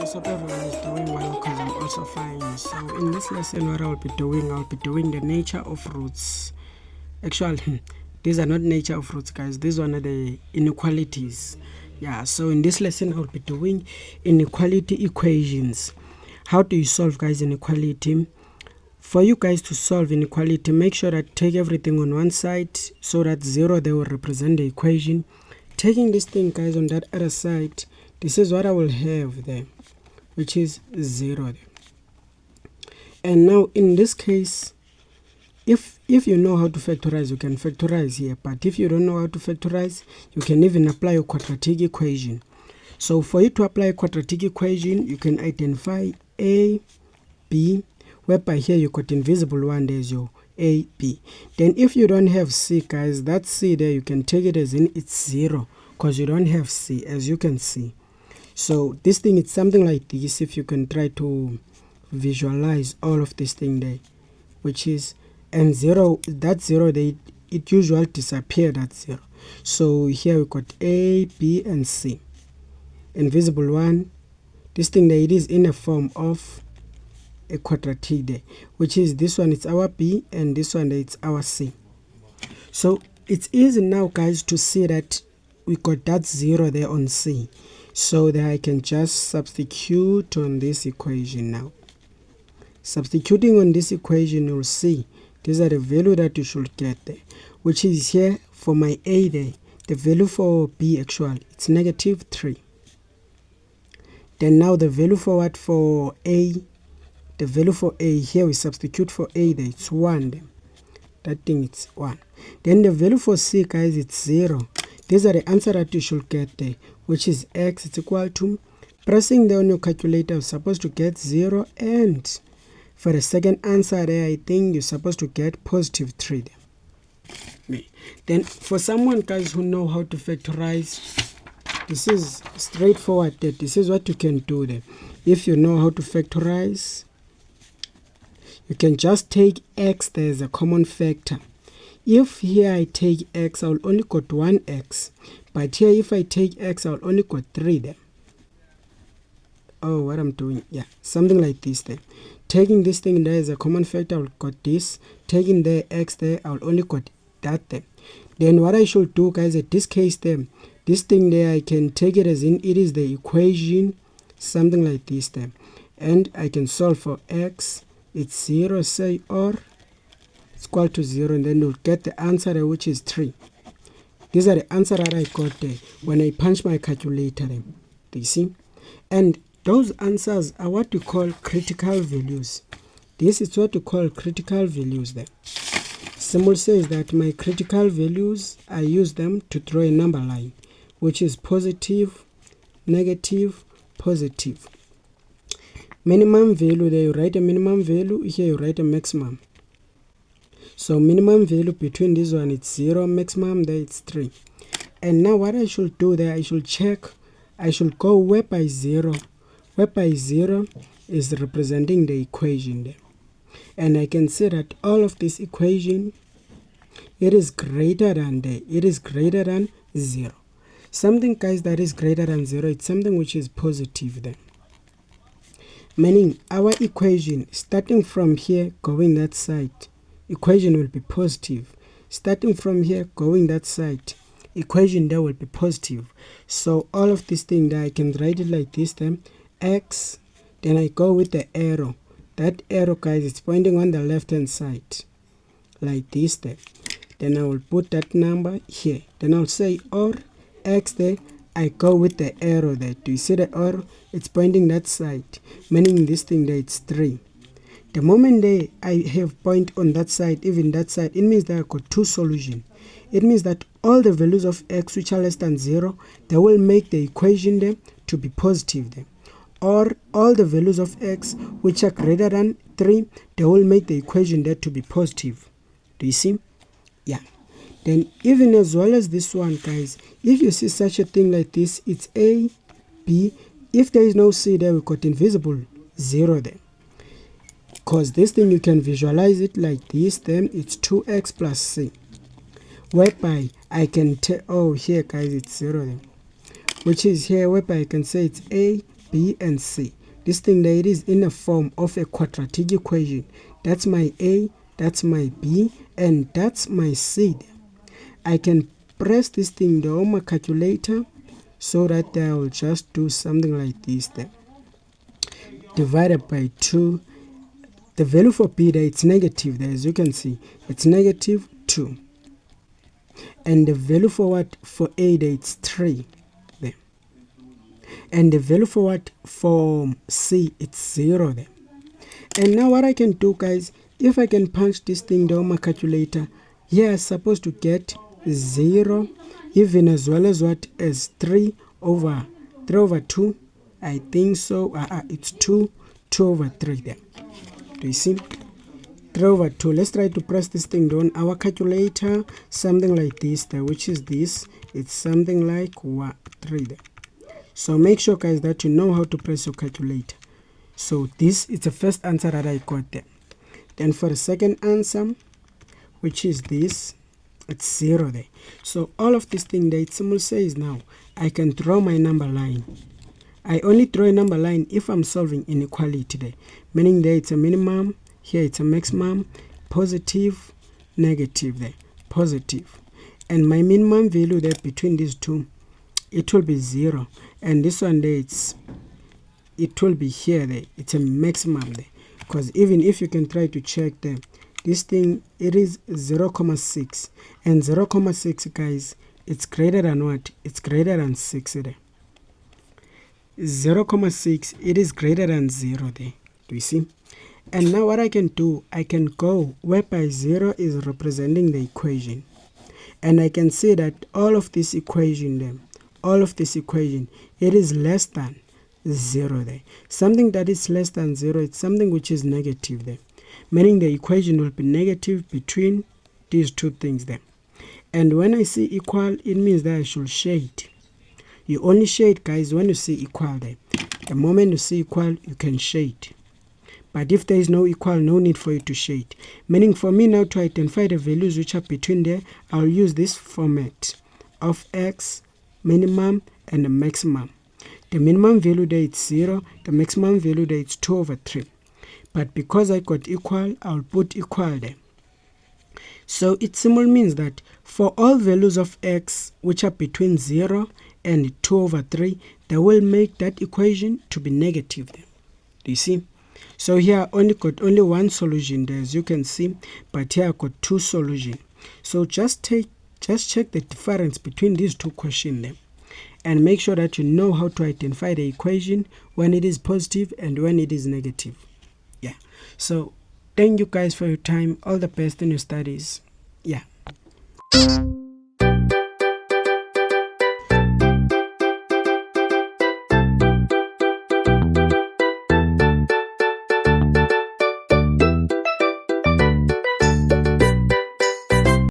guys, hope everyone is doing well because I'm also fine. So in this lesson, what I'll be doing the nature of roots. Actually, these are not nature of roots, guys. These one are the inequalities. Yeah, so in this lesson, I'll be doing inequality equations. How do you solve, guys, inequality? For you guys to solve inequality, make sure that take everything on one side so that 0 they will represent the equation. Taking this thing, guys, on that other side, this is what I will have there, which is 0 there. And now in this case, if you know how to factorize, you can factorize here. But if you don't know how to factorize, you can even apply a quadratic equation. So for you to apply a quadratic equation, you can identify a, b, whereby here you got invisible one, there's your a, b. Then if you don't have c, guys, that c there, you can take it as in it's 0 because you don't have c, as you can see. So this thing is something like this. If you can try to visualize all of this thing there, which is, and 0, that 0 they, it usually disappeared at 0. So here we got a, b, and c. Invisible one, this thing there, it is in a form of a quadratic there, which is this one, it's our b, and this one it's our c. So it's easy now, guys, to see that we got that 0 there on c. So that I can just substitute on this equation now. Substituting on this equation, you'll see these are the value that you should get there, which is here for my a there. The value for b actually, it's -3. Then now the value for what for a, the value for a here we substitute for a there, it's 1 there. That thing it's 1. Then the value for c, guys, it's 0. These are the answer that you should get there, which is x is equal to, pressing there on your calculator, you're supposed to get 0, and for the second answer there, I think you're supposed to get +3 there. Then for someone, guys, who know how to factorize, this is straightforward there. This is what you can do there. If you know how to factorize, you can just take x there as a common factor. If here I take x, I will only got 1x. But here if I take x, I will only got 3 there. Oh, what I'm doing, yeah, something like this there. Taking this thing there as a common factor, I will got this. Taking the x there, I will only got that there. Then what I should do, guys, at this case there, this thing there, I can take it as in it is the equation, something like this there. And I can solve for x, it's 0, say, or it's equal to 0, and then you'll get the answer there, which is 3. These are the answer that I got there when I punch my calculator there. Do you see? And those answers are what we call critical values. This is what we call critical values there. Symbol says that my critical values, I use them to draw a number line, which is positive, negative, positive. Minimum value, there you write a minimum value, here you write a maximum. So minimum value between this one, it's 0, maximum there it's 3. And now what I should do there, I should check, I should go whereby 0 is representing the equation there. And I can say that all of this equation, it is greater than there, it is greater than 0. Something, guys, that is greater than 0, it's something which is positive there. Meaning our equation, starting from here, going that side, equation will be positive. Starting from here, going that side, equation there will be positive. So all of this thing there, I can write it like this then, x, then I go with the arrow. That arrow, guys, it's pointing on the left hand side, like this there. Then I will put that number here. Then I'll say or x there, I go with the arrow there. Do you see the arrow? It's pointing that side, meaning this thing there, it's 3. The moment there I have point on that side, even that side, it means that I got 2 solutions. It means that all the values of x which are less than 0, they will make the equation there to be positive there. Or all the values of x which are greater than 3, they will make the equation there to be positive. Do you see? Yeah. Then even as well as this one, guys, if you see such a thing like this, it's a, b. If there is no c there, we got invisible 0 there. Because this thing you can visualize it like this, then it's 2x plus c. Whereby I can tell, oh here, guys, it's 0 there. Which is here, whereby I can say it's a, B and C. this thing there, it is in a form of a quadratic equation. That's my A, that's my B, and that's my C. I can press this thing there on my calculator so that I will just do something like this there. Divided by 2. The value for B there, it's negative there, as you can see. It's negative 2. And the value for what? For A there, it's 3 there. And the value for what? For C, it's 0 there. And now what I can do, guys, if I can punch this thing down my calculator, here I'm supposed to get 0, even as well as what? As 3 over 2. I think so. It's 2 over 3 there. Do you see? 3 over 2. Let's try to press this thing down our calculator, something like this there, which is this. It's something like 3 there. So make sure, guys, that you know how to press your calculator. So this is the first answer that I got there. Then for the second answer, which is this, it's 0 there. So all of this thing that it simply says now, I can draw my number line. I only draw a number line if I'm solving inequality there, meaning there it's a minimum, here it's a maximum, positive, negative there, positive. And my minimum value there between these two, it will be 0. And this one there, it will be here there, it's a maximum there. Because even if you can try to check there, this thing, it is 0.6. And 0.6, guys, it's greater than what? It's greater than 6 there. 0.6, it is greater than 0 there. Do you see? And now what I can do, I can go whereby 0 is representing the equation. And I can see that all of this equation there, it is less than 0 there. Something that is less than 0, it's something which is negative there. Meaning the equation will be negative between these two things there. And when I see equal, it means that I should shade. You only shade, guys, when you see equal there. The moment you see equal, you can shade. But if there is no equal, no need for you to shade. Meaning for me now to identify the values which are between there, I'll use this format of x, minimum, and the maximum. The minimum value there is 0, the maximum value there is 2 over 3. But because I got equal, I'll put equal there. So it simply means that for all values of x which are between 0 and 2 over 3, they will make that equation to be negative there. Do you see? So here I got only one solution there, as you can see, but here I got two solutions. So just check the difference between these two questions there, and make sure that you know how to identify the equation when it is positive and when it is negative. Yeah. So thank you guys for your time. All the best in your studies. Yeah.